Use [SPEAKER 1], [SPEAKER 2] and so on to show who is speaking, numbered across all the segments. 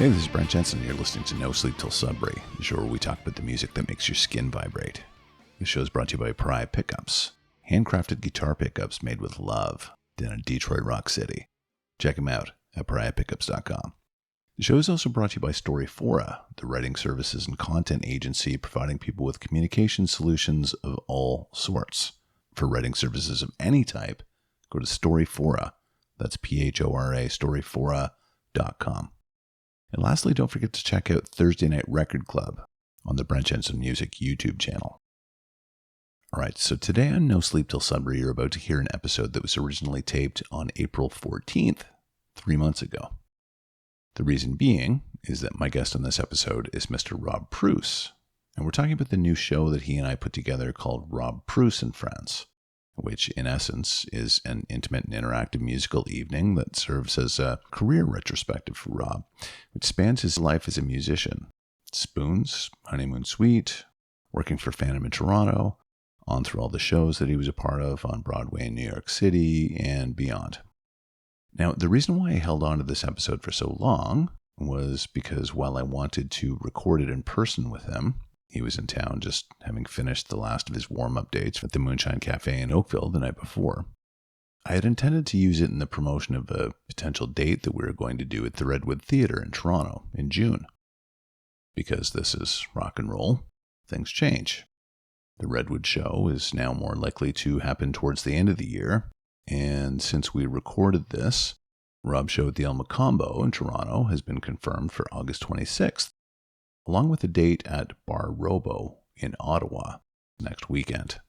[SPEAKER 1] Hey, this is Brent Jensen. You're listening to No Sleep Till Sudbury, the show where we talk about the music that makes your skin vibrate. This show is brought to you by Pariah Pickups, handcrafted guitar pickups made with love down in Detroit Rock City. Check them out at pariahpickups.com. The show is also brought to you by Storyfora, the writing services and content agency providing people with communication solutions of all sorts. For writing services of any type, go to Storyfora. That's P-H-O-R-A, storyfora.com. And lastly, don't forget to check out Thursday Night Record Club on the Brent Jensen Music YouTube channel. All right, so today on No Sleep Till Sudbury, you're about to hear an episode that was originally taped on April 14th, 3 months ago. The reason being is that my guest on this episode is Mr. Rob Preuss, and we're talking about the new show that he and I put together called Rob Preuss and Friends, which in essence is an intimate and interactive musical evening that serves as a career retrospective for Rob, which spans his life as a musician. Spoons, Honeymoon Suite, working for Phantom in Toronto, on through all the shows that he was a part of on Broadway in New York City and beyond. Now, the reason why I held on to this episode for so long was because while I wanted to record it in person with him, he was in town just having finished the last of his warm-up dates at the Moonshine Cafe in Oakville the night before. I had intended to use it in the promotion of a potential date that we were going to do at the Redwood Theatre in Toronto in June. Because this is rock and roll, things change. The Redwood show is now more likely to happen towards the end of the year, and since we recorded this, Rob's show at the Mocambo in Toronto has been confirmed for August 26th. Along with a date at Bar Robo in Ottawa next weekend.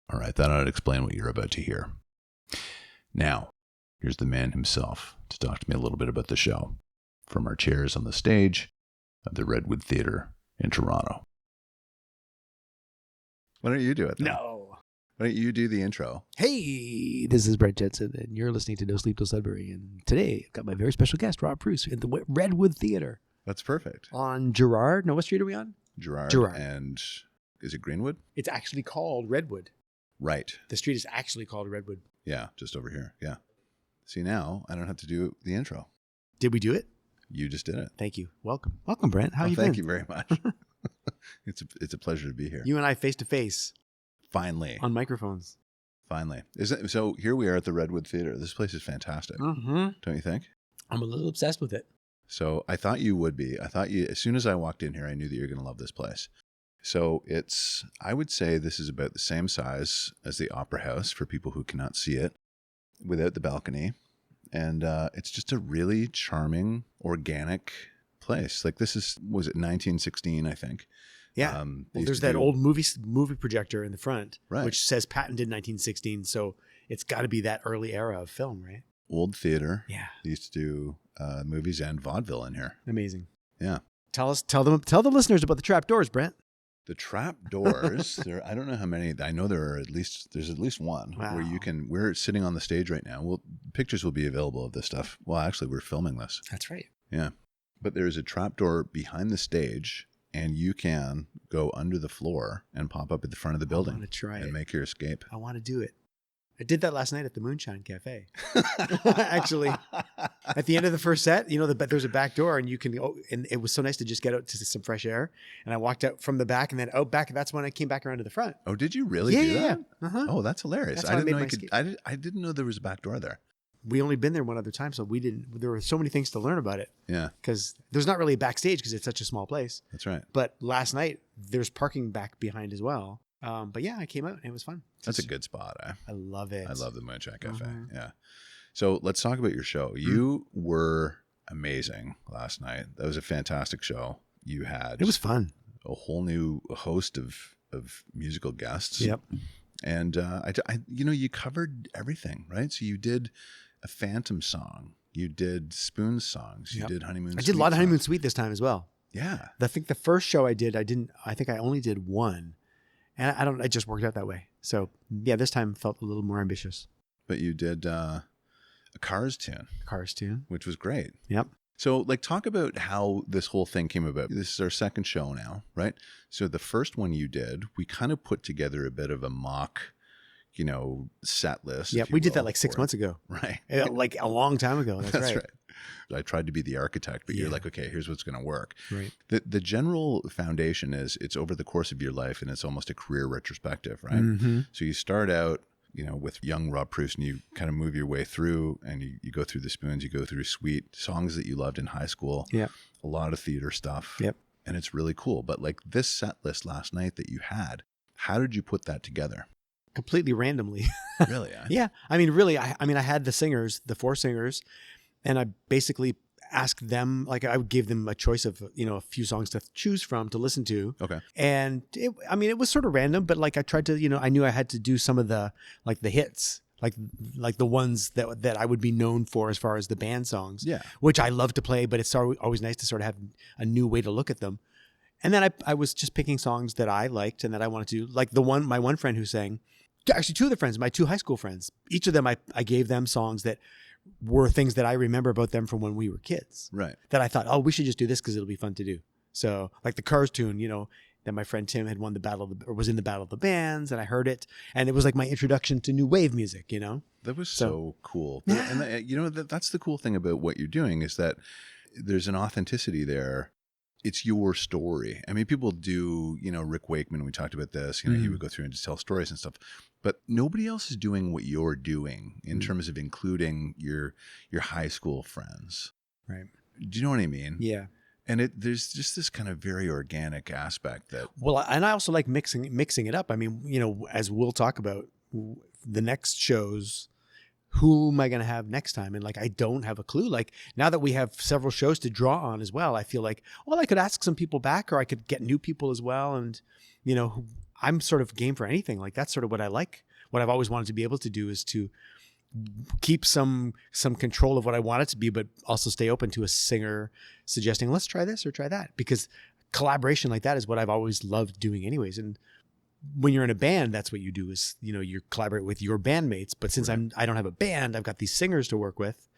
[SPEAKER 1] All right, that ought to explain what you're about to hear. Now, here's the man himself to talk to me a little bit about the show from our chairs on the stage of the Redwood Theatre in Toronto. Why don't you do it then?
[SPEAKER 2] No.
[SPEAKER 1] Why don't you do the intro?
[SPEAKER 2] Hey, this is Brent Jensen, and you're listening to No Sleep Till Sudbury. And today, I've got my very special guest, Rob Preuss, at the Redwood Theatre.
[SPEAKER 1] That's perfect.
[SPEAKER 2] On Gerrard. No, what street are we on?
[SPEAKER 1] Gerrard. And is it Greenwood?
[SPEAKER 2] It's actually called Redwood.
[SPEAKER 1] Right.
[SPEAKER 2] The street is actually called Redwood.
[SPEAKER 1] Yeah, just over here. Yeah. See, now I don't have to do the intro.
[SPEAKER 2] Did we do it?
[SPEAKER 1] You just did it.
[SPEAKER 2] Thank you. Welcome. Welcome, Brent. How you been?
[SPEAKER 1] Thank you very much. It's a pleasure to be here.
[SPEAKER 2] You and I face to face.
[SPEAKER 1] Finally.
[SPEAKER 2] On microphones.
[SPEAKER 1] Finally. So here we are at the Redwood Theatre. This place is fantastic.
[SPEAKER 2] Mm-hmm.
[SPEAKER 1] Don't you think?
[SPEAKER 2] I'm a little obsessed with it.
[SPEAKER 1] So I thought you would be. As soon as I walked in here, I knew that you're going to love this place. So I would say this is about the same size as the Opera House for people who cannot see it without the balcony. And it's just a really charming, organic place. Like was it 1916, I think?
[SPEAKER 2] Yeah. Well, there's that old movie projector in the front,
[SPEAKER 1] right,
[SPEAKER 2] which says patented 1916. So it's got to be that early era of film, right?
[SPEAKER 1] Old theater.
[SPEAKER 2] Yeah.
[SPEAKER 1] They used to do movies and vaudeville in here.
[SPEAKER 2] Amazing.
[SPEAKER 1] Yeah.
[SPEAKER 2] Tell the listeners about the trap doors, Brent.
[SPEAKER 1] The trap doors. I don't know how many. I know there's at least one.
[SPEAKER 2] Wow.
[SPEAKER 1] Where we're sitting on the stage right now. Pictures will be available of this stuff. Well, actually, we're filming this.
[SPEAKER 2] That's right.
[SPEAKER 1] Yeah. But there's a trap door behind the stage, and you can go under the floor and pop up at the front of the building.
[SPEAKER 2] I want to try
[SPEAKER 1] and
[SPEAKER 2] it.
[SPEAKER 1] Make your escape.
[SPEAKER 2] I want to do it. I did that last night at the Moonshine Cafe. Actually, at the end of the first set, there's a back door, and you can go, and it was so nice to just get out to some fresh air. And I walked out from the back, and then out back. That's when I came back around to the front.
[SPEAKER 1] Oh, did you really do that?
[SPEAKER 2] Yeah. Uh-huh.
[SPEAKER 1] Oh, that's hilarious.
[SPEAKER 2] That's
[SPEAKER 1] I
[SPEAKER 2] how
[SPEAKER 1] didn't know
[SPEAKER 2] I made my
[SPEAKER 1] I didn't know there was a back door there.
[SPEAKER 2] We only been there one other time, so there were so many things to learn about it.
[SPEAKER 1] Yeah.
[SPEAKER 2] Because there's not really a backstage because it's such a small place.
[SPEAKER 1] That's right.
[SPEAKER 2] But last night, there's parking back behind as well. But yeah, I came out and it was fun.
[SPEAKER 1] That's a good spot.
[SPEAKER 2] I love it.
[SPEAKER 1] I love the Moonshine Cafe.
[SPEAKER 2] Mm-hmm.
[SPEAKER 1] Yeah. So let's talk about your show. You were amazing last night. That was a fantastic show. You had.
[SPEAKER 2] It was fun.
[SPEAKER 1] A whole new host of musical guests.
[SPEAKER 2] Yep.
[SPEAKER 1] And you covered everything, right? So you did a Phantom song. You did Spoon songs. You did Honeymoon Suite.
[SPEAKER 2] I did a lot of Honeymoon Suite this time as well.
[SPEAKER 1] Yeah.
[SPEAKER 2] I think the first show I think I only did one. And it just worked out that way. So yeah, this time felt a little more ambitious.
[SPEAKER 1] But you did a Cars tune.
[SPEAKER 2] Cars tune.
[SPEAKER 1] Which was great.
[SPEAKER 2] Yep.
[SPEAKER 1] So talk about how this whole thing came about. This is our second show now, right? So the first one you did, we kind of put together a bit of a mock, set list.
[SPEAKER 2] Yeah, we did that like 6 months ago.
[SPEAKER 1] Right.
[SPEAKER 2] Like a long time ago. That's right.
[SPEAKER 1] I tried to be the architect, but you're like, okay, here's what's going to work.
[SPEAKER 2] Right.
[SPEAKER 1] The general foundation is it's over the course of your life, and it's almost a career retrospective, right?
[SPEAKER 2] Mm-hmm.
[SPEAKER 1] So you start out, with young Rob Preuss, and you kind of move your way through, and you go through the spoons, you go through sweet songs that you loved in high school, a lot of theater stuff, and it's really cool. But like this set list last night that you had, how did you put that together?
[SPEAKER 2] Completely randomly.
[SPEAKER 1] Really?
[SPEAKER 2] Yeah. I mean, really, I had the singers, the 4 singers, and I basically asked them, like I would give them a choice of, a few songs to choose from to listen to.
[SPEAKER 1] Okay.
[SPEAKER 2] And it was sort of random, but like I tried to, I knew I had to do some of the, like the hits, like the ones that I would be known for as far as the band songs, which I love to play, but it's always nice to sort of have a new way to look at them. And then I was just picking songs that I liked and that I wanted to, like my one friend who sang, actually 2 of the friends, my 2 high school friends, each of them, I gave them songs that were things that I remember about them from when we were kids.
[SPEAKER 1] Right.
[SPEAKER 2] That I thought, oh, we should just do this because it'll be fun to do. So like the Cars tune, that my friend Tim had won was in the Battle of the Bands, and I heard it, and it was like my introduction to new wave music.
[SPEAKER 1] That was so cool. And that's the cool thing about what you're doing is that there's an authenticity there. It's your story. I mean, people do, Rick Wakeman, we talked about this, he would go through and just tell stories and stuff, but nobody else is doing what you're doing in terms of including your high school friends.
[SPEAKER 2] Right.
[SPEAKER 1] Do you know what I mean?
[SPEAKER 2] Yeah.
[SPEAKER 1] And there's just this kind of very organic aspect that.
[SPEAKER 2] Well, and I also like mixing it up. I mean, as we'll talk about the next shows, who am I going to have next time? And like, I don't have a clue. Like now that we have several shows to draw on as well, I feel like, well, I could ask some people back, or I could get new people as well. And, I'm sort of game for anything. Like that's sort of what I like. What I've always wanted to be able to do is to keep some control of what I want it to be, but also stay open to a singer suggesting, let's try this or try that, because collaboration like that is what I've always loved doing anyways. And when you're in a band, that's what you do is, you collaborate with your bandmates. But since I don't have a band, I've got these singers to work with.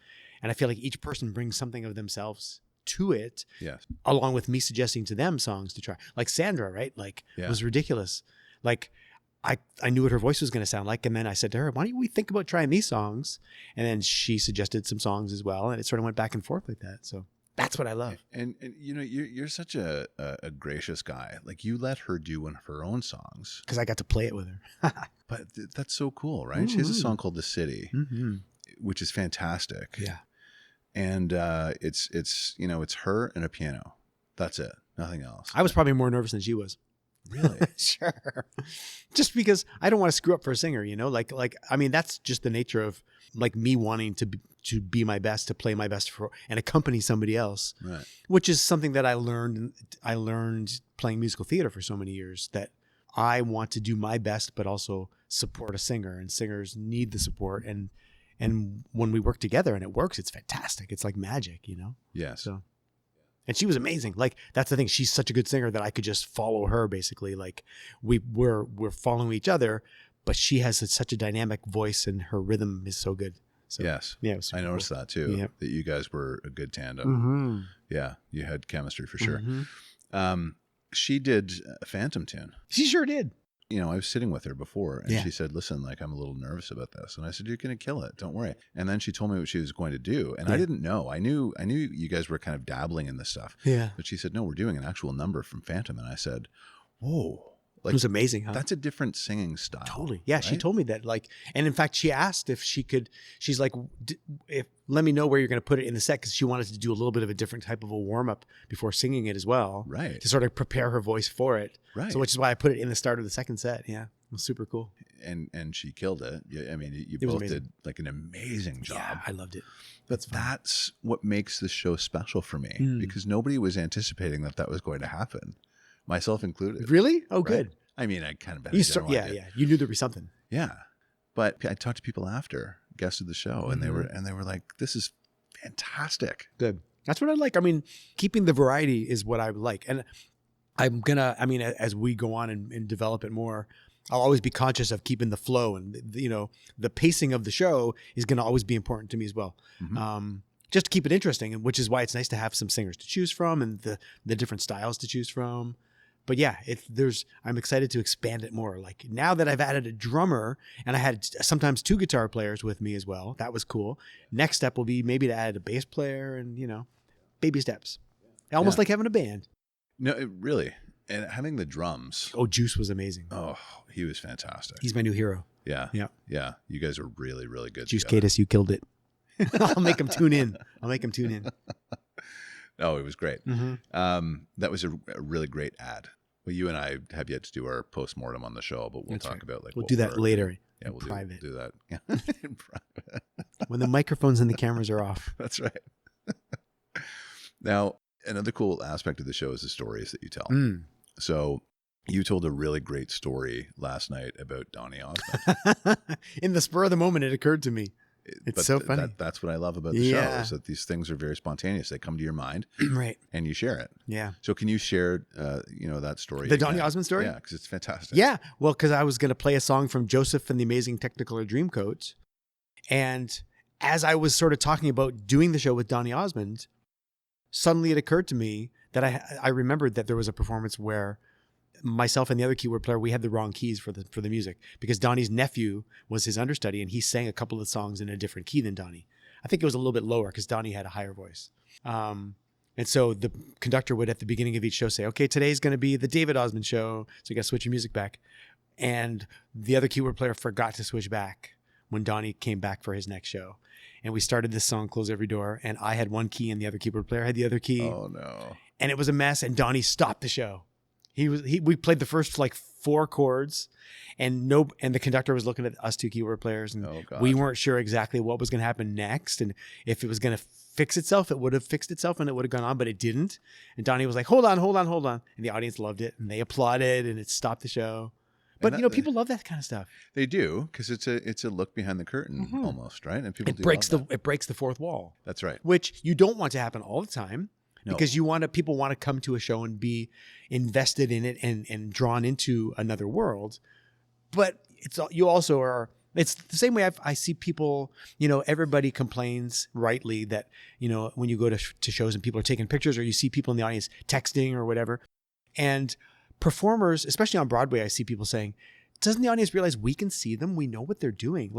[SPEAKER 2] And I feel like each person brings something of themselves to it.
[SPEAKER 1] Yes.
[SPEAKER 2] Along with me suggesting to them songs to try. Like Sandra, right? Like it was ridiculous. Like I knew what her voice was going to sound like. And then I said to her, why don't we think about trying these songs? And then she suggested some songs as well. And it sort of went back and forth like that. So that's what I love.
[SPEAKER 1] And you're such a gracious guy. Like you let her do one of her own songs.
[SPEAKER 2] Because I got to play it with her.
[SPEAKER 1] But that's so cool, right? She has a song called The City, which is fantastic.
[SPEAKER 2] Yeah.
[SPEAKER 1] And it's her and a piano. That's it. Nothing else.
[SPEAKER 2] I was probably more nervous than she was.
[SPEAKER 1] Really?
[SPEAKER 2] Sure. Just because I don't want to screw up for a singer, like, I mean, that's just the nature of like me wanting to be my best, to play my best for and accompany somebody else,
[SPEAKER 1] right? Which
[SPEAKER 2] is something that I learned playing musical theater for so many years, that I want to do my best, but also support a singer, and singers need the support. And when we work together and it works, it's fantastic. It's like magic,
[SPEAKER 1] Yes.
[SPEAKER 2] So. And she was amazing. Like that's the thing. She's such a good singer that I could just follow her basically. Like we're following each other, but she has such a dynamic voice and her rhythm is so good. So,
[SPEAKER 1] yes.
[SPEAKER 2] Yeah. It was
[SPEAKER 1] I noticed that too.
[SPEAKER 2] Yep.
[SPEAKER 1] That you guys were a good tandem.
[SPEAKER 2] Mm-hmm.
[SPEAKER 1] Yeah. You had chemistry for sure.
[SPEAKER 2] Mm-hmm.
[SPEAKER 1] She did a Phantom tune.
[SPEAKER 2] She sure did.
[SPEAKER 1] I was sitting with her before and she said, listen, like I'm a little nervous about this. And I said, you're going to kill it. Don't worry. And then she told me what she was going to do. And I didn't know. I knew you guys were kind of dabbling in this stuff.
[SPEAKER 2] Yeah.
[SPEAKER 1] But she said, no, we're doing an actual number from Phantom. And I said, whoa. Like,
[SPEAKER 2] it was amazing, huh?
[SPEAKER 1] That's a different singing style.
[SPEAKER 2] Totally. Yeah.
[SPEAKER 1] Right?
[SPEAKER 2] She told me that, and in fact, she asked if she could, she's like, let me know where you're going to put it in the set. Cause she wanted to do a little bit of a different type of a warm up before singing it as well.
[SPEAKER 1] Right.
[SPEAKER 2] To sort of prepare her voice for it.
[SPEAKER 1] Right.
[SPEAKER 2] So which is why I put it in the start of the second set. Yeah. It was super cool.
[SPEAKER 1] And she killed it. I mean, you
[SPEAKER 2] was
[SPEAKER 1] both
[SPEAKER 2] amazing.
[SPEAKER 1] did like an amazing job.
[SPEAKER 2] Yeah, I loved it.
[SPEAKER 1] But that's what makes the show special for me, because nobody was anticipating that was going to happen, myself included.
[SPEAKER 2] Really? Oh,
[SPEAKER 1] right?
[SPEAKER 2] Good.
[SPEAKER 1] I mean, I kind of bet.
[SPEAKER 2] Yeah. You knew there'd be something.
[SPEAKER 1] Yeah, but I talked to people after, guests of the show, and they were like, "This is fantastic."
[SPEAKER 2] Good. That's what I like. I mean, keeping the variety is what I like, and as we go on and develop it more, I'll always be conscious of keeping the flow, and the pacing of the show is going to always be important to me as well. Just to keep it interesting, and which is why it's nice to have some singers to choose from and the different styles to choose from. But yeah, I'm excited to expand it more. Like now that I've added a drummer and I had sometimes 2 guitar players with me as well, that was cool. Next step will be maybe to add a bass player and, baby steps. Almost like having a band.
[SPEAKER 1] No, really. And having the drums.
[SPEAKER 2] Oh, Juice was amazing.
[SPEAKER 1] Oh, he was fantastic.
[SPEAKER 2] He's my new hero.
[SPEAKER 1] Yeah.
[SPEAKER 2] Yeah.
[SPEAKER 1] Yeah. You guys are really, really good
[SPEAKER 2] Juice
[SPEAKER 1] together.
[SPEAKER 2] Cadis, you killed it. I'll make him tune in.
[SPEAKER 1] Oh, it was great.
[SPEAKER 2] Mm-hmm.
[SPEAKER 1] That was a really great ad. Well, you and I have yet to do our postmortem on the show, but we'll
[SPEAKER 2] That's
[SPEAKER 1] talk
[SPEAKER 2] right.
[SPEAKER 1] about
[SPEAKER 2] We'll do that later.
[SPEAKER 1] Yeah, we'll
[SPEAKER 2] private.
[SPEAKER 1] do that. Yeah. In private.
[SPEAKER 2] When the microphones and the cameras are off.
[SPEAKER 1] That's right. Now, another cool aspect of the show is the stories that you tell. So you told a really great story last night about Donny Osmond.
[SPEAKER 2] In the spur of the moment, it occurred to me. It's so funny.
[SPEAKER 1] That's what I love about the show is that these things are very spontaneous. They come to your mind,
[SPEAKER 2] right?
[SPEAKER 1] And you share it.
[SPEAKER 2] Yeah.
[SPEAKER 1] So can you share, that story?
[SPEAKER 2] The Donny Osmond story?
[SPEAKER 1] Yeah, because it's fantastic.
[SPEAKER 2] Yeah. Well, because I was going to play a song from Joseph and the Amazing Technicolor Dreamcoats, and as I was sort of talking about doing the show with Donny Osmond, suddenly it occurred to me that I remembered that there was a performance where myself and the other keyboard player, we had the wrong keys for the music because Donnie's nephew was his understudy and he sang a couple of songs in a different key than Donnie. I think it was a little bit lower because Donnie had a higher voice. And so the conductor would at the beginning of each show say, okay, today's going to be the David Osmond show. So you got to switch your music back. And the other keyboard player forgot to switch back when Donnie came back for his next show. And we started this song, Close Every Door. And I had one key and the other keyboard player had the other key.
[SPEAKER 1] Oh no. And
[SPEAKER 2] it was a mess. And Donnie stopped the show. We played the first 4 chords and the conductor was looking at us 2 keyboard players and we weren't sure exactly what was going to happen next. And if it was going to fix itself, it would have fixed itself and it would have gone on, but it didn't. And Donnie was like, hold on. And the audience loved it and they applauded and it stopped the show. But people love that kind of stuff.
[SPEAKER 1] They do because it's a look behind the curtain almost, right? And people
[SPEAKER 2] it breaks the fourth wall.
[SPEAKER 1] That's right.
[SPEAKER 2] Which you don't want to happen all the time. No. Because people want to come to a show and be invested in it and drawn into another world. But it's the same way I see people, everybody complains rightly that, when you go to shows and people are taking pictures or you see people in the audience texting or whatever. And performers, especially on Broadway, I see people saying, doesn't the audience realize we can see them? We know what they're doing.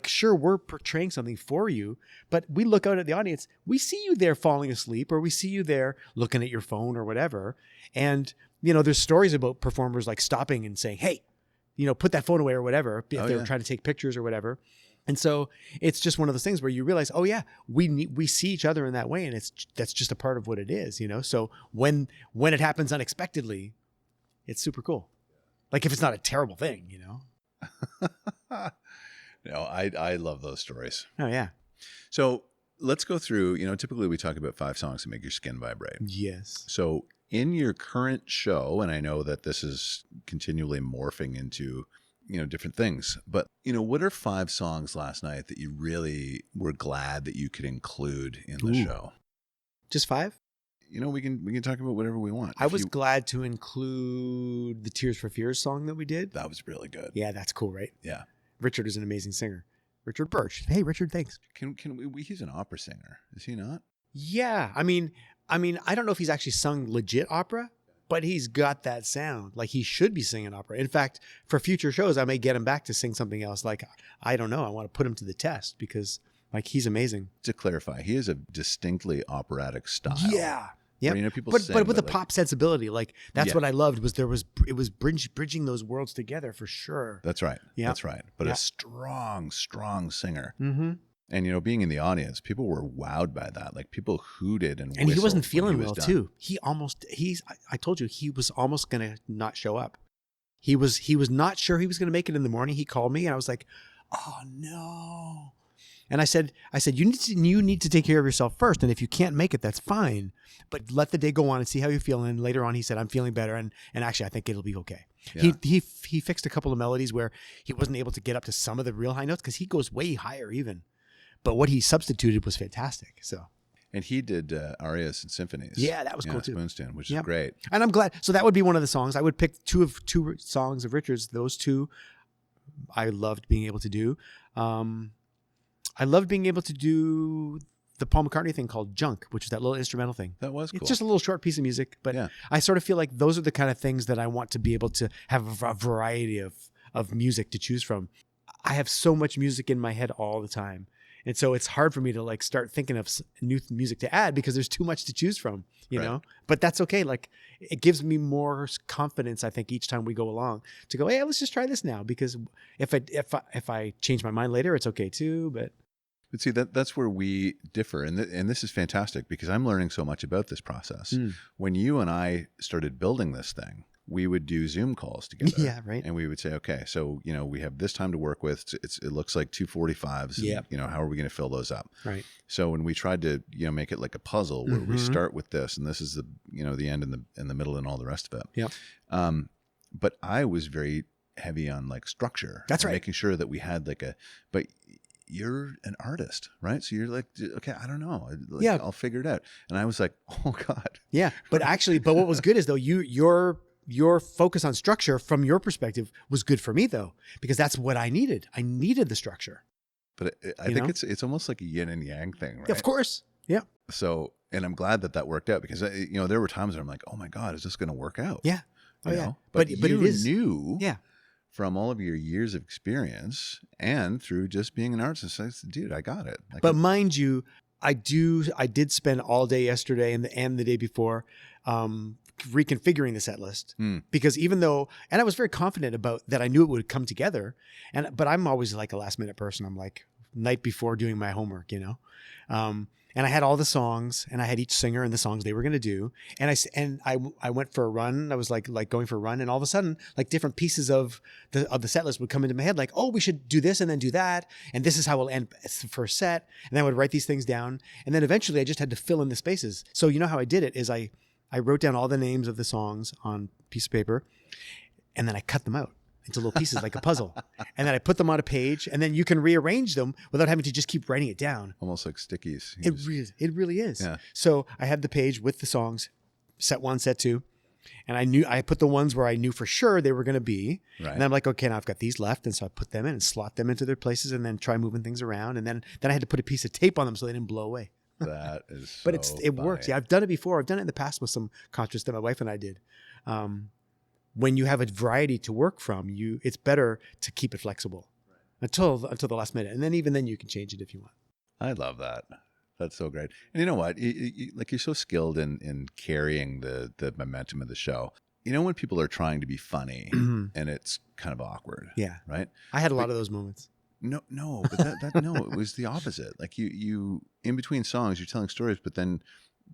[SPEAKER 2] Sure, we're portraying something for you, but we look out at the audience. We see you there falling asleep, or we see you there looking at your phone or whatever. And, there's stories about performers stopping and saying, hey, put that phone away or whatever, if they're trying to take pictures or whatever. And so it's just one of those things where you realize, oh yeah, we see each other in that way. And that's just a part of what it is, So when it happens unexpectedly, it's super cool. If it's not a terrible thing,
[SPEAKER 1] No, I love those stories.
[SPEAKER 2] Oh, yeah.
[SPEAKER 1] So let's go through, typically we talk about 5 songs that make your skin vibrate.
[SPEAKER 2] Yes.
[SPEAKER 1] So in your current show, and I know that this is continually morphing into, different things, but, what are 5 songs last night that you really were glad that you could include in the show?
[SPEAKER 2] Just 5?
[SPEAKER 1] We can talk about whatever we want.
[SPEAKER 2] I was glad to include the Tears for Fears song that we did.
[SPEAKER 1] That was really good.
[SPEAKER 2] Yeah, that's cool, right?
[SPEAKER 1] Yeah.
[SPEAKER 2] Richard is an amazing singer. Richard Birch. Hey, Richard, thanks.
[SPEAKER 1] Can we? He's an opera singer, is he not?
[SPEAKER 2] Yeah, I mean, I don't know if he's actually sung legit opera, but he's got that sound. He should be singing opera. In fact, for future shows, I may get him back to sing something else. I don't know. I want to put him to the test because he's amazing.
[SPEAKER 1] To clarify, he has a distinctly operatic style.
[SPEAKER 2] Yeah. Yeah,
[SPEAKER 1] people
[SPEAKER 2] but with a pop sensibility, that's what I loved was it was bridging those worlds together for sure.
[SPEAKER 1] That's right. Yeah, that's right. But a strong singer. Mm-hmm. And being in the audience, people were wowed by that. People hooted and
[SPEAKER 2] he wasn't feeling well too. I told you he was almost gonna not show up. He was not sure he was gonna make it in the morning. He called me and I was like, oh no. And I said, you need to take care of yourself first. And if you can't make it, that's fine. But let the day go on and see how you feel. And later on, he said, I'm feeling better. And actually, I think it'll be okay. Yeah. He fixed a couple of melodies where he wasn't able to get up to some of the real high notes because he goes way higher even. But what he substituted was fantastic. So.
[SPEAKER 1] And he did arias and symphonies.
[SPEAKER 2] Yeah, that was cool too.
[SPEAKER 1] Spoonstand, which is great.
[SPEAKER 2] And I'm glad. So that would be one of the songs. I would pick two songs of Richard's. Those 2 I loved being able to do. I loved being able to do the Paul McCartney thing called Junk, which is that little instrumental thing.
[SPEAKER 1] That was cool.
[SPEAKER 2] It's just a little short piece of music, but
[SPEAKER 1] Yeah.
[SPEAKER 2] I sort of feel like those are the kind of things that I want to be able to have a variety of music to choose from. I have so much music in my head all the time. And so it's hard for me to like start thinking of new music to add because there's too much to choose from, you know, but that's okay. Like it gives me more confidence, I think, each time we go along to go, hey, let's just try this now. Because if I change my mind later, it's okay too. But
[SPEAKER 1] see, that's where we differ. And this is fantastic because I'm learning so much about this process. When you and I started building this thing, we would do Zoom calls together.
[SPEAKER 2] Yeah, right.
[SPEAKER 1] And we would say, okay, so, you know, we have this time to work with. It looks like 2:45s.
[SPEAKER 2] Yeah.
[SPEAKER 1] You know, how are we going to fill those up?
[SPEAKER 2] Right.
[SPEAKER 1] So when we tried to, you know, make it like a puzzle where we start with this and this is the, you know, the end and the middle and all the rest of it.
[SPEAKER 2] Yeah.
[SPEAKER 1] But I was very heavy on like structure.
[SPEAKER 2] That's right.
[SPEAKER 1] Making sure that we had like but you're an artist, right? So you're like, okay, I don't know. Like,
[SPEAKER 2] Yeah.
[SPEAKER 1] I'll figure it out. And I was like, oh God.
[SPEAKER 2] Yeah. But actually, what was good is though, your focus on structure from your perspective was good for me though, because that's what I needed. I needed the structure.
[SPEAKER 1] But I think it's almost like a yin and yang thing, right?
[SPEAKER 2] Yeah, of course. Yeah.
[SPEAKER 1] So, and I'm glad that worked out because, you know, there were times where I'm like, oh my God, is this going to work out?
[SPEAKER 2] Yeah. Oh,
[SPEAKER 1] you
[SPEAKER 2] yeah.
[SPEAKER 1] know?
[SPEAKER 2] But
[SPEAKER 1] you
[SPEAKER 2] it is.
[SPEAKER 1] knew
[SPEAKER 2] Yeah.
[SPEAKER 1] from all of your years of experience and through just being an artist, I said, dude, I got it.
[SPEAKER 2] But mind you, I did spend all day yesterday and the day before reconfiguring the set list because even though, and I was very confident about that, I knew it would come together, but I'm always like a last minute person. I'm like night before doing my homework, you know, and I had all the songs and I had each singer and the songs they were going to do, and I went for a run. I was like going for a run, and all of a sudden, like different pieces of the set list would come into my head, like, oh, we should do this and then do that, and this is how we'll end the first set, and I would write these things down, and then eventually I just had to fill in the spaces. So you know how I did it is I wrote down all the names of the songs on a piece of paper, and then I cut them out into little pieces like a puzzle. And then I put them on a page, and then you can rearrange them without having to just keep writing it down.
[SPEAKER 1] Almost like stickies.
[SPEAKER 2] It really is.
[SPEAKER 1] Yeah.
[SPEAKER 2] So I had the page with the songs, set 1, set 2. And I put the ones where I knew for sure they were going to be. Right. And I'm like, okay, now I've got these left. And so I put them in and slot them into their places and then try moving things around. And then I had to put a piece of tape on them so they didn't blow away.
[SPEAKER 1] That is
[SPEAKER 2] But it works. Yeah, I've done it before. I've done it in the past with some concerts that my wife and I did. When you have a variety to work from, it's better to keep it flexible until the last minute, and then even then you can change it if you want.
[SPEAKER 1] I love that. That's so great. And you know what? You're so skilled in carrying the momentum of the show. You know when people are trying to be funny and it's kind of awkward.
[SPEAKER 2] Yeah.
[SPEAKER 1] Right.
[SPEAKER 2] I had a lot of those moments.
[SPEAKER 1] No, but no, it was the opposite. Like you in between songs, you're telling stories, but then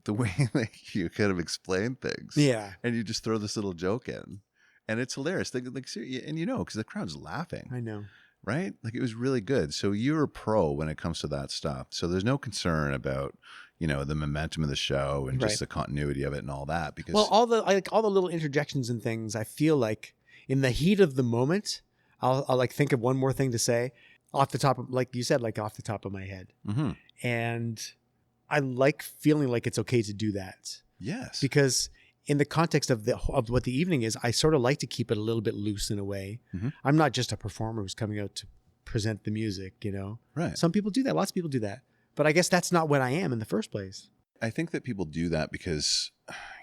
[SPEAKER 1] the way like you kind of explain things,
[SPEAKER 2] yeah,
[SPEAKER 1] and you just throw this little joke in, and it's hilarious. Like and you know, because the crowd's laughing.
[SPEAKER 2] I know,
[SPEAKER 1] right? Like it was really good. So you're a pro when it comes to that stuff. So there's no concern about the momentum of the show and just the continuity of it and all that. Because
[SPEAKER 2] all the little interjections and things, I feel like in the heat of the moment, I'll like think of one more thing to say. Off the top of, like you said, like off the top of my head. Mm-hmm. And I like feeling like it's okay to do that.
[SPEAKER 1] Yes.
[SPEAKER 2] Because in the context of what the evening is, I sort of like to keep it a little bit loose in a way. Mm-hmm. I'm not just a performer who's coming out to present the music, Right. Some people do that. Lots of people do that. But I guess that's not what I am in the first place.
[SPEAKER 1] I think that people do that because,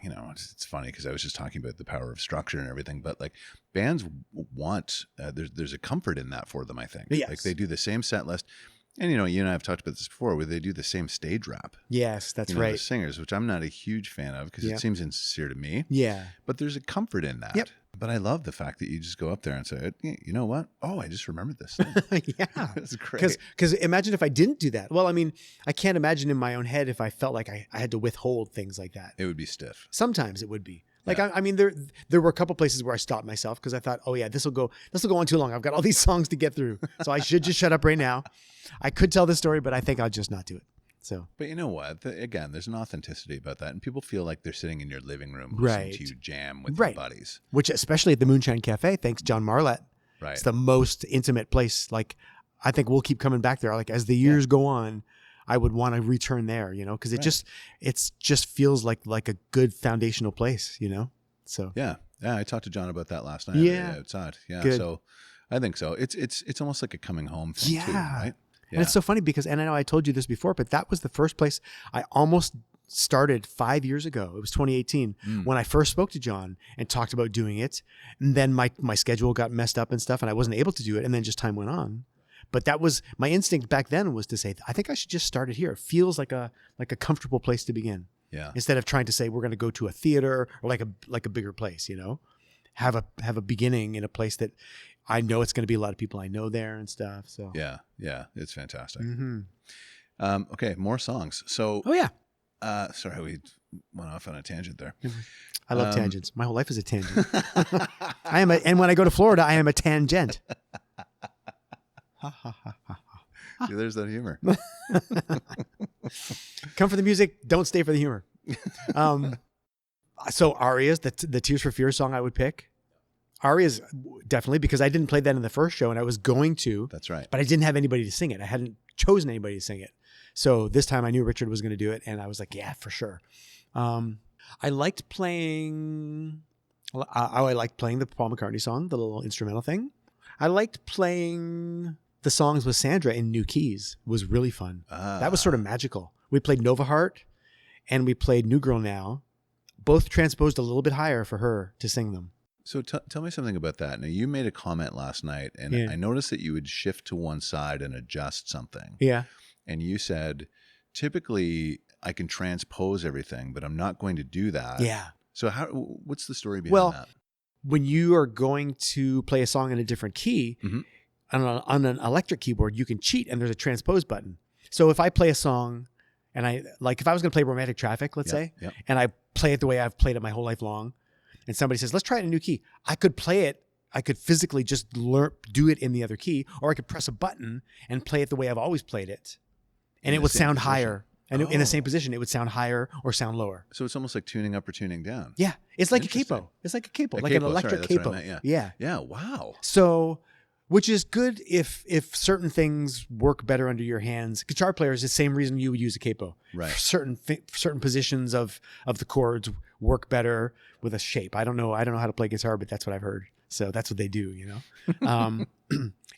[SPEAKER 1] it's funny because I was just talking about the power of structure and everything, but like bands want, there's a comfort in that for them, I think.
[SPEAKER 2] Yes.
[SPEAKER 1] Like they do the same set list. And, you and I have talked about this before, where they do the same stage rap.
[SPEAKER 2] Yes, that's right.
[SPEAKER 1] The singers, which I'm not a huge fan of because it seems insincere to me.
[SPEAKER 2] Yeah.
[SPEAKER 1] But there's a comfort in that.
[SPEAKER 2] Yep.
[SPEAKER 1] But I love the fact that you just go up there and say, you know what? Oh, I just remembered this thing.
[SPEAKER 2] Yeah.
[SPEAKER 1] It's great.
[SPEAKER 2] Because imagine if I didn't do that. Well, I mean, I can't imagine in my own head if I felt like I had to withhold things like that.
[SPEAKER 1] It would be stiff.
[SPEAKER 2] Sometimes it would be. Like, I mean, there were a couple places where I stopped myself because I thought, oh yeah, this will go on too long. I've got all these songs to get through. So I should just shut up right now. I could tell this story, but I think I'll just not do it. So,
[SPEAKER 1] but you know what? Again, there's an authenticity about that, and people feel like they're sitting in your living room listening to you jam with your buddies.
[SPEAKER 2] Which, especially at the Moonshine Cafe, thanks John Marlett.
[SPEAKER 1] Right,
[SPEAKER 2] it's the most intimate place. Like, I think we'll keep coming back there. Like as the years go on, I would want to return there. Because it just feels like a good foundational place. So
[SPEAKER 1] yeah, I talked to John about that last night.
[SPEAKER 2] Yeah,
[SPEAKER 1] outside. Yeah,
[SPEAKER 2] good.
[SPEAKER 1] So I think so. It's almost like a coming home thing too, right?
[SPEAKER 2] And it's so funny because, and I know I told you this before, but that was the first place I almost started 5 years ago. It was 2018 when I first spoke to John and talked about doing it. And then my schedule got messed up and stuff and I wasn't able to do it. And then just time went on. But that was my instinct back then, was to say, I think I should just start it here. It feels like a comfortable place to begin.
[SPEAKER 1] Yeah.
[SPEAKER 2] Instead of trying to say we're going to go to a theater or like a bigger place, you know, have a beginning in a place that I know it's going to be a lot of people I know there and stuff. So
[SPEAKER 1] yeah, it's fantastic. Okay, more songs. So sorry, we went off on a tangent there.
[SPEAKER 2] I love tangents. My whole life is a tangent. And when I go to Florida, I am a tangent.
[SPEAKER 1] See, there's that humor.
[SPEAKER 2] Come for the music, don't stay for the humor. So Arias, the Tears for Fears song I would pick. Arias, definitely, because I didn't play that in the first show and I was going to.
[SPEAKER 1] That's right.
[SPEAKER 2] But I didn't have anybody to sing it. I hadn't chosen anybody to sing it. So this time I knew Richard was going to do it and I was like, yeah, for sure. I liked playing the Paul McCartney song, the little instrumental thing. I liked playing the songs with Sandra in new keys. It was really fun. That was sort of magical. We played Nova Heart and we played New Girl Now, both transposed a little bit higher for her to sing them.
[SPEAKER 1] So tell me something about that. Now, you made a comment last night, and I noticed that you would shift to one side and adjust something.
[SPEAKER 2] Yeah.
[SPEAKER 1] And you said, typically, I can transpose everything, but I'm not going to do that.
[SPEAKER 2] Yeah.
[SPEAKER 1] So what's the story behind that?
[SPEAKER 2] When you are going to play a song in a different key, on an electric keyboard, you can cheat, and there's a transpose button. So if I play a song, and if I was going to play Romantic Traffic, let's say, and I play it the way I've played it my whole life long, and somebody says, let's try it in a new key. I could play it. I could physically just do it in the other key, or I could press a button and play it the way I've always played it. And it would sound higher. And in the same position, it would sound higher or sound lower.
[SPEAKER 1] So it's almost like tuning up or tuning down.
[SPEAKER 2] Yeah. It's like a capo. It's like a capo, like an electric capo. Yeah.
[SPEAKER 1] Yeah. Wow.
[SPEAKER 2] So, which is good if certain things work better under your hands. Guitar players, the same reason you would use a capo.
[SPEAKER 1] Right.
[SPEAKER 2] Certain positions of the chords work better with a shape. I don't know how to play guitar, but that's what I've heard. So that's what they do, you know?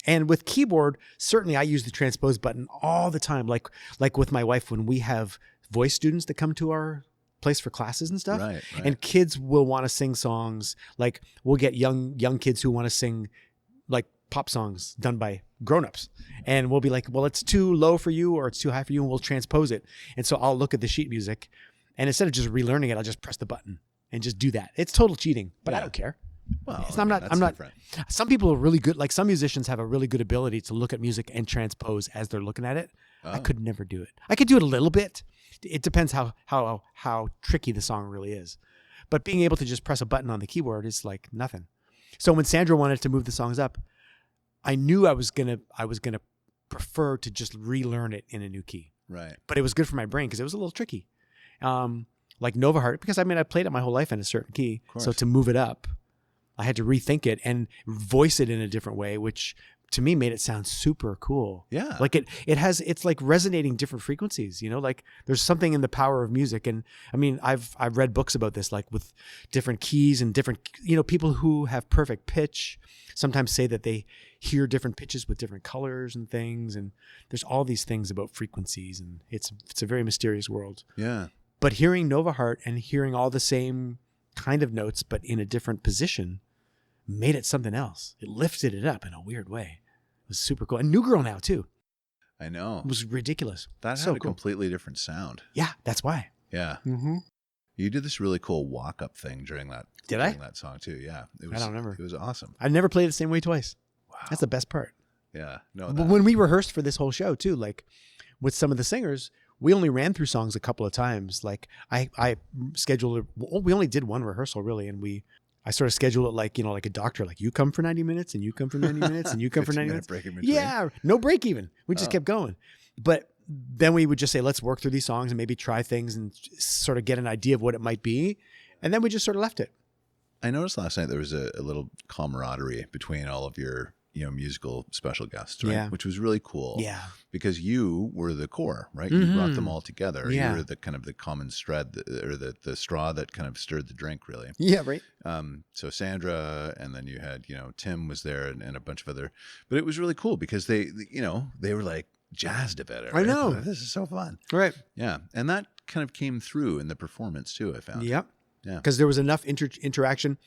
[SPEAKER 2] And with keyboard, certainly I use the transpose button all the time. Like with my wife, when we have voice students that come to our place for classes and stuff,
[SPEAKER 1] right.
[SPEAKER 2] And kids will want to sing songs. Like we'll get young kids who want to sing like pop songs done by grown-ups. And we'll be like, well, it's too low for you or it's too high for you, and we'll transpose it. And so I'll look at the sheet music, and instead of just relearning it, I'll just press the button and just do that. It's total cheating, but I don't care.
[SPEAKER 1] Well,
[SPEAKER 2] I'm not.
[SPEAKER 1] Different.
[SPEAKER 2] Some people are really good. Like some musicians have a really good ability to look at music and transpose as they're looking at it. Oh. I could never do it. I could do it a little bit. It depends how tricky the song really is. But being able to just press a button on the keyboard is like nothing. So when Sandra wanted to move the songs up, I knew I was gonna prefer to just relearn it in a new key.
[SPEAKER 1] Right.
[SPEAKER 2] But it was good for my brain because it was a little tricky. Like Nova Heart, because I played it my whole life in a certain key. So to move it up, I had to rethink it and voice it in a different way, which to me made it sound super cool.
[SPEAKER 1] Yeah.
[SPEAKER 2] Like it's like resonating different frequencies, you know, like there's something in the power of music. And I mean, I've read books about this, like with different keys and different, you know, people who have perfect pitch sometimes say that they hear different pitches with different colors and things. And there's all these things about frequencies, and it's a very mysterious world.
[SPEAKER 1] Yeah.
[SPEAKER 2] But hearing Nova Heart and hearing all the same kind of notes, but in a different position, made it something else. It lifted it up in a weird way. It was super cool. And New Girl Now too.
[SPEAKER 1] I know.
[SPEAKER 2] It was ridiculous.
[SPEAKER 1] That had a completely different sound.
[SPEAKER 2] Yeah, that's why.
[SPEAKER 1] Yeah.
[SPEAKER 2] Mm-hmm.
[SPEAKER 1] You did this really cool walk-up thing during that.
[SPEAKER 2] Did I?
[SPEAKER 1] During that song too. Yeah.
[SPEAKER 2] I don't remember.
[SPEAKER 1] It was awesome.
[SPEAKER 2] I've never played it the same way twice. Wow. That's the best part.
[SPEAKER 1] Yeah. No.
[SPEAKER 2] But when we rehearsed for this whole show too, like with some of the singers, we only ran through songs a couple of times. Like I scheduled, we only did one rehearsal really, and I sort of scheduled it like, you know, like a doctor, like you come for 90 minutes and you come for 90 minutes and you come for 90 minutes.
[SPEAKER 1] Break in between.
[SPEAKER 2] Yeah, no break even. We just kept going. But then we would just say, let's work through these songs and maybe try things and sort of get an idea of what it might be. And then we just sort of left it.
[SPEAKER 1] I noticed last night there was a little camaraderie between all of your, you know, musical special guests, right?
[SPEAKER 2] Yeah.
[SPEAKER 1] Which was really cool.
[SPEAKER 2] Yeah.
[SPEAKER 1] Because you were the core, right?
[SPEAKER 2] Mm-hmm.
[SPEAKER 1] You brought them all together.
[SPEAKER 2] Yeah.
[SPEAKER 1] You were the kind of the common thread, or the straw that kind of stirred the drink, really.
[SPEAKER 2] Yeah, right.
[SPEAKER 1] So Sandra, and then you had, you know, Tim was there and a bunch of other, but it was really cool because they, you know, they were like jazzed about it.
[SPEAKER 2] I know.
[SPEAKER 1] Thought, this is so fun.
[SPEAKER 2] Right.
[SPEAKER 1] Yeah. And that kind of came through in the performance too, I found.
[SPEAKER 2] Yep.
[SPEAKER 1] Yeah.
[SPEAKER 2] Because there was enough interaction,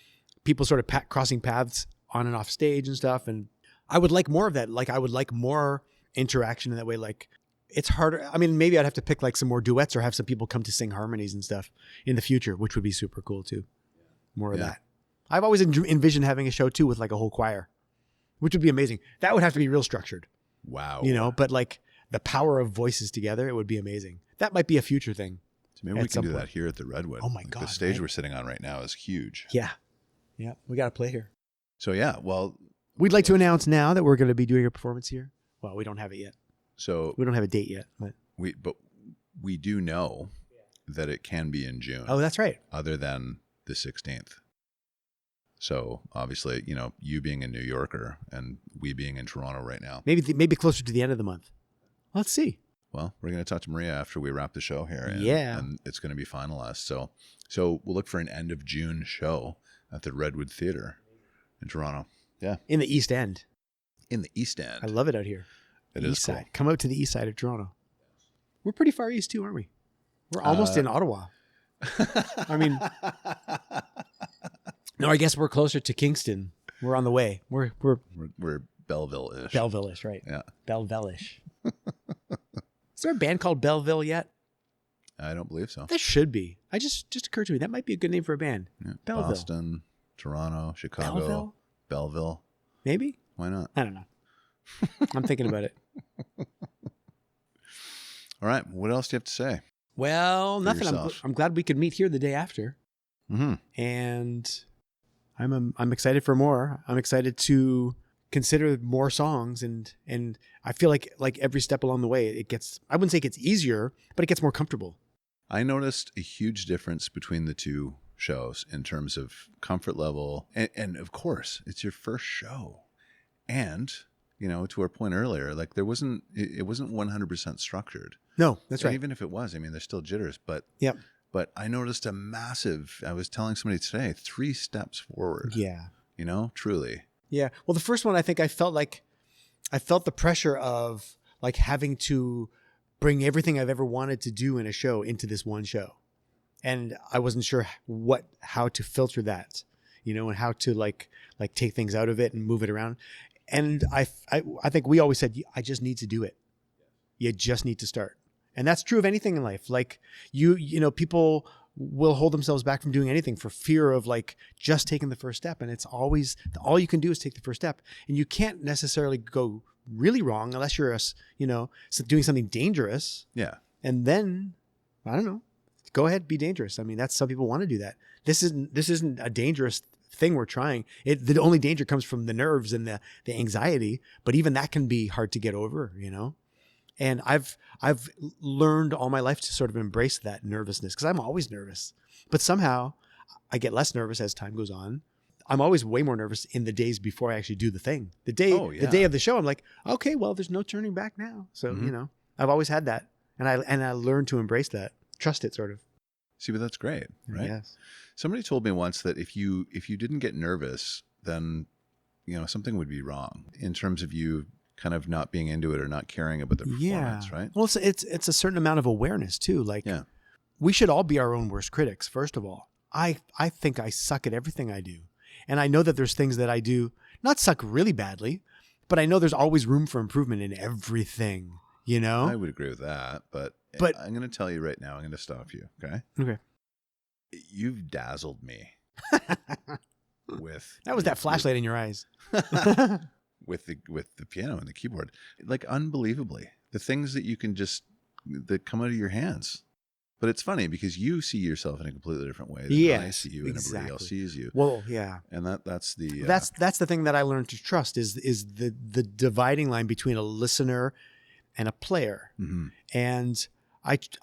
[SPEAKER 2] people sort of crossing paths on and off stage and stuff. And I would like more of that. Like I would like more interaction in that way. Like it's harder. I mean, maybe I'd have to pick like some more duets or have some people come to sing harmonies and stuff in the future, which would be super cool too. More of that. I've always envisioned having a show too with like a whole choir, which would be amazing. That would have to be real structured.
[SPEAKER 1] Wow.
[SPEAKER 2] You know, but like the power of voices together, it would be amazing. That might be a future thing.
[SPEAKER 1] So maybe we can do that here at the Redwood.
[SPEAKER 2] Oh my God.
[SPEAKER 1] The stage we're sitting on right now is huge.
[SPEAKER 2] Yeah. Yeah. We got to play here.
[SPEAKER 1] So yeah, well,
[SPEAKER 2] we'd like to announce now that we're going to be doing a performance here. Well, we don't have it yet.
[SPEAKER 1] So
[SPEAKER 2] we don't have a date yet, but
[SPEAKER 1] we do know that it can be in June.
[SPEAKER 2] Oh, that's right.
[SPEAKER 1] Other than the 16th. So obviously, you know, you being a New Yorker and we being in Toronto right now.
[SPEAKER 2] Maybe closer to the end of the month. Let's see.
[SPEAKER 1] Well, we're going to talk to Maria after we wrap the show here. And it's going to be finalized. So we'll look for an end of June show at the Redwood Theatre in Toronto. Yeah.
[SPEAKER 2] In the East End.
[SPEAKER 1] In the East End.
[SPEAKER 2] I love it out here.
[SPEAKER 1] It is
[SPEAKER 2] East
[SPEAKER 1] cool.
[SPEAKER 2] side. Come out to the east side of Toronto. We're pretty far east too, aren't we? We're almost in Ottawa. I mean, no, I guess we're closer to Kingston. We're on the way. We're
[SPEAKER 1] Belleville-ish.
[SPEAKER 2] Belleville-ish, right?
[SPEAKER 1] Yeah.
[SPEAKER 2] Belleville-ish. Is there a band called Belleville yet?
[SPEAKER 1] I don't believe so.
[SPEAKER 2] There should be. I just occurred to me that might be a good name for a band.
[SPEAKER 1] Yeah.
[SPEAKER 2] Belleville.
[SPEAKER 1] Boston, Toronto, Chicago, Belleville.
[SPEAKER 2] Maybe?
[SPEAKER 1] Why not?
[SPEAKER 2] I don't know. I'm thinking about it.
[SPEAKER 1] All right. What else do you have to say?
[SPEAKER 2] Well, nothing. I'm glad we could meet here the day after.
[SPEAKER 1] Mm-hmm.
[SPEAKER 2] And I'm excited for more. I'm excited to consider more songs, and I feel like every step along the way it gets, I wouldn't say it gets easier, but it gets more comfortable.
[SPEAKER 1] I noticed a huge difference between the two shows in terms of comfort level, and of course it's your first show, and you know, to our point earlier, like it wasn't 100% structured.
[SPEAKER 2] No, that's right.
[SPEAKER 1] Even if it was, I mean, there's still jitters, but
[SPEAKER 2] yep.
[SPEAKER 1] But I noticed a massive, I was telling somebody today, 3 steps forward.
[SPEAKER 2] Yeah.
[SPEAKER 1] You know, truly.
[SPEAKER 2] Yeah. Well, the first one, I think I felt the pressure of like having to bring everything I've ever wanted to do in a show into this one show. And I wasn't sure how to filter that, you know, and how to like take things out of it and move it around. And I think we always said, I just need to do it. You just need to start. And that's true of anything in life. Like you know, people will hold themselves back from doing anything for fear of like just taking the first step. And it's always, all you can do is take the first step. And you can't necessarily go really wrong unless you're, doing something dangerous.
[SPEAKER 1] Yeah.
[SPEAKER 2] And then, I don't know, go ahead, be dangerous. I mean, some people want to do that. This isn't a dangerous thing we're trying. The only danger comes from the nerves and the anxiety, but even that can be hard to get over, you know? And I've learned all my life to sort of embrace that nervousness, because I'm always nervous, but somehow I get less nervous as time goes on. I'm always way more nervous in the days before I actually do the thing. The day of the show, I'm like, okay, well, there's no turning back now. So, you know, I've always had that. And I learned to embrace that, trust it sort of.
[SPEAKER 1] See, but that's great, right?
[SPEAKER 2] Yes.
[SPEAKER 1] Somebody told me once that if you didn't get nervous, then, you know, something would be wrong in terms of you kind of not being into it or not caring about the performance, right?
[SPEAKER 2] Well, it's a certain amount of awareness too. Like, we should all be our own worst critics. First of all, I think I suck at everything I do. And I know that there's things that I do not suck really badly, but I know there's always room for improvement in everything, you know?
[SPEAKER 1] I would agree with that, but I'm going to tell you right now, I'm going to stop you. Okay.
[SPEAKER 2] Okay.
[SPEAKER 1] You've dazzled me with
[SPEAKER 2] that flashlight in your eyes.
[SPEAKER 1] with the piano and the keyboard, like unbelievably, the things that you can that come out of your hands. But it's funny because you see yourself in a completely different way than I see you, and everybody else sees you.
[SPEAKER 2] Well, yeah,
[SPEAKER 1] and that's the
[SPEAKER 2] that's the thing that I learned to trust is the dividing line between a listener and a player. Mm-hmm. And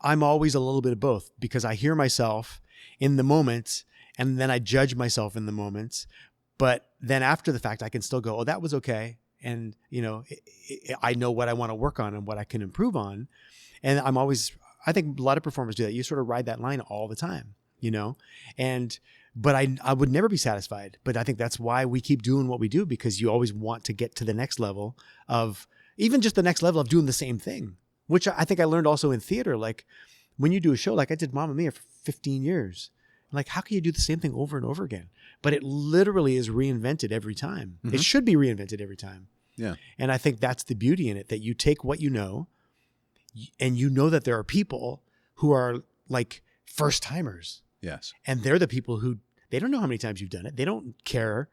[SPEAKER 2] I'm always a little bit of both, because I hear myself in the moment and then I judge myself in the moment. But then after the fact, I can still go, oh, that was okay. And, you know, I know what I want to work on and what I can improve on. And I think a lot of performers do that. You sort of ride that line all the time, you know, but I would never be satisfied. But I think that's why we keep doing what we do, because you always want to get to the next level of even just the next level of doing the same thing, which I think I learned also in theater. Like when you do a show, like I did Mamma Mia for 15 years. Like, how can you do the same thing over and over again? But it literally is reinvented every time. It should be reinvented every time.
[SPEAKER 1] Yeah.
[SPEAKER 2] And I think that's the beauty in it, that you take what you know, and you know that there are people who are like first timers.
[SPEAKER 1] Yes.
[SPEAKER 2] And they're the people who, they don't know how many times you've done it. They don't care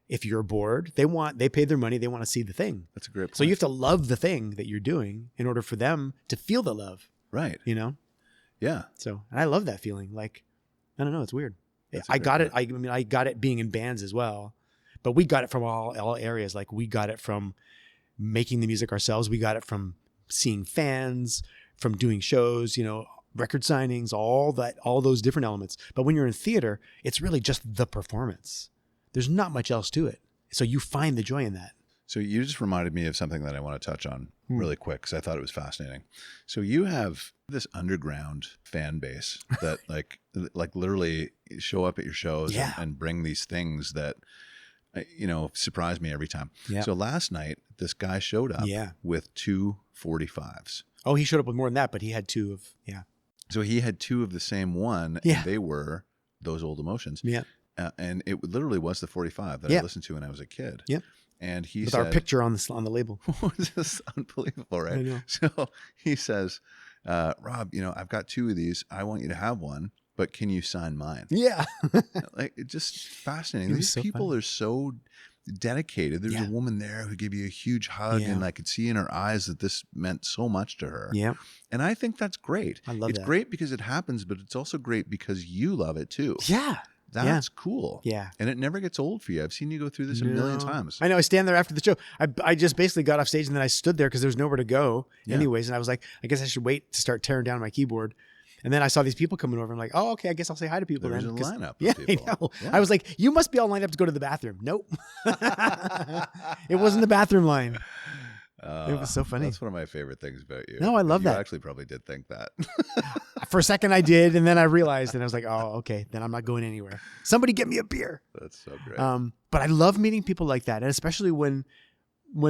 [SPEAKER 2] if you're bored. They paid their money. They want to see the thing.
[SPEAKER 1] That's a great point.
[SPEAKER 2] So you have to love the thing that you're doing in order for them to feel the love.
[SPEAKER 1] Right.
[SPEAKER 2] You know?
[SPEAKER 1] Yeah.
[SPEAKER 2] So, and I love that feeling. Like, I don't know. It's weird.
[SPEAKER 1] That's
[SPEAKER 2] I got it. I mean, I got it being in bands as well, but we got it from all areas. Like we got it from making the music ourselves. We got it from seeing fans, from doing shows, you know, record signings, all those different elements. But when you're in theater, it's really just the performance. There's not much else to it. So you find the joy in that.
[SPEAKER 1] So you just reminded me of something that I want to touch on really quick because I thought it was fascinating. So you have this underground fan base that like literally show up at your shows and bring these things that, you know, surprise me every time. Yeah. So last night, this guy showed up with 2 45s.
[SPEAKER 2] Oh, he showed up with more than that, but he had 2 of,
[SPEAKER 1] So he had 2 of the same one, and they were Those Old Emotions.
[SPEAKER 2] Yeah.
[SPEAKER 1] And it literally was the 45 that I listened to when I was a kid.
[SPEAKER 2] Yeah.
[SPEAKER 1] And he
[SPEAKER 2] with
[SPEAKER 1] said,
[SPEAKER 2] our picture on the label.
[SPEAKER 1] This is unbelievable, right?
[SPEAKER 2] I know.
[SPEAKER 1] So he says, Rob, you know, I've got 2 of these. I want you to have one, but can you sign mine?
[SPEAKER 2] Yeah.
[SPEAKER 1] Like, it's just fascinating. These people are so dedicated. There's a woman there who gave you a huge hug, and I could see in her eyes that this meant so much to her.
[SPEAKER 2] Yeah.
[SPEAKER 1] And I think that's great.
[SPEAKER 2] I love
[SPEAKER 1] It's great because it happens, but it's also great because you love it too.
[SPEAKER 2] Yeah.
[SPEAKER 1] That's cool.
[SPEAKER 2] Yeah.
[SPEAKER 1] And it never gets old for you. I've seen you go through this a million times.
[SPEAKER 2] I know. I stand there after the show. I just basically got off stage and then I stood there because there was nowhere to go anyways. And I was like, I guess I should wait to start tearing down my keyboard. And then I saw these people coming over. I'm like, oh, okay, I guess I'll say hi to people.
[SPEAKER 1] There's
[SPEAKER 2] then.
[SPEAKER 1] a lineup of
[SPEAKER 2] people.
[SPEAKER 1] Yeah.
[SPEAKER 2] I know. I was like, you must be all lined up to go to the bathroom. Nope. It wasn't the bathroom line. It was so funny.
[SPEAKER 1] That's one of my favorite things about you.
[SPEAKER 2] No, I love that.
[SPEAKER 1] You actually probably did think that.
[SPEAKER 2] For a second I did, and then I realized, and I was like, oh, okay, then I'm not going anywhere. Somebody get me a beer.
[SPEAKER 1] That's so great.
[SPEAKER 2] But I love meeting people like that, and especially when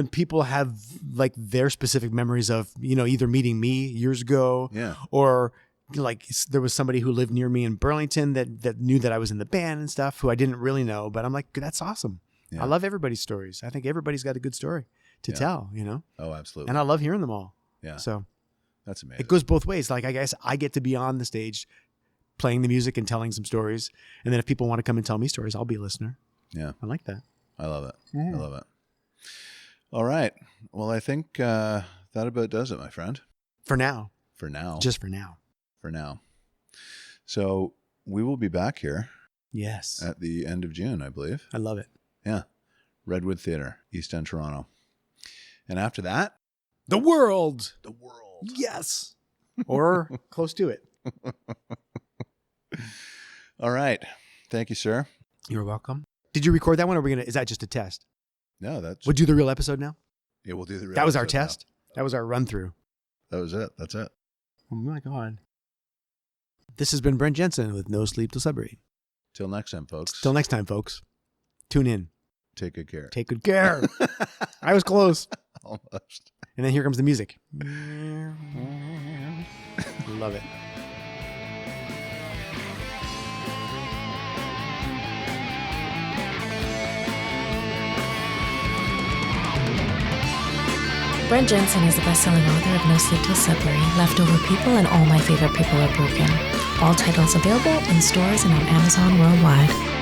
[SPEAKER 2] people have like their specific memories of, you know, either meeting me years ago, or like there was somebody who lived near me in Burlington that knew that I was in the band and stuff, who I didn't really know, but I'm like, that's awesome. Yeah. I love everybody's stories. I think everybody's got a good story to tell, you know?
[SPEAKER 1] Oh, absolutely.
[SPEAKER 2] And I love hearing them all.
[SPEAKER 1] Yeah.
[SPEAKER 2] So
[SPEAKER 1] that's amazing.
[SPEAKER 2] It goes both ways. Like, I guess I get to be on the stage playing the music and telling some stories. And then if people want to come and tell me stories, I'll be a listener.
[SPEAKER 1] Yeah.
[SPEAKER 2] I like that.
[SPEAKER 1] I love it. I love it. All right. Well, I think that about does it, my friend.
[SPEAKER 2] For now.
[SPEAKER 1] For now.
[SPEAKER 2] Just for now.
[SPEAKER 1] For now. So we will be back here.
[SPEAKER 2] Yes.
[SPEAKER 1] At the end of June, I believe.
[SPEAKER 2] I love it.
[SPEAKER 1] Yeah. Redwood Theatre, East End, Toronto. And after that,
[SPEAKER 2] the world.
[SPEAKER 1] The world.
[SPEAKER 2] Yes. Or close to it.
[SPEAKER 1] All right. Thank you, sir.
[SPEAKER 2] You're welcome. Did you record that one, or is that just a test?
[SPEAKER 1] No, that's.
[SPEAKER 2] We'll do the real episode now?
[SPEAKER 1] Yeah, we'll do the real
[SPEAKER 2] That was our
[SPEAKER 1] episode
[SPEAKER 2] test?
[SPEAKER 1] now.
[SPEAKER 2] That was our run through.
[SPEAKER 1] That was it. That's it.
[SPEAKER 2] Oh my God. This has been Brent Jensen with No Sleep Till Sudbury.
[SPEAKER 1] Till next time, folks.
[SPEAKER 2] Till next time, folks. Tune in.
[SPEAKER 1] Take good care.
[SPEAKER 2] Take good care. I was close.
[SPEAKER 1] Almost.
[SPEAKER 2] And then here comes the music. Love it.
[SPEAKER 3] Brent Jensen is the best-selling author of No Sleep Till Sudbury, Leftover People, and All My Favorite People Are Broken. All titles available in stores and on Amazon worldwide.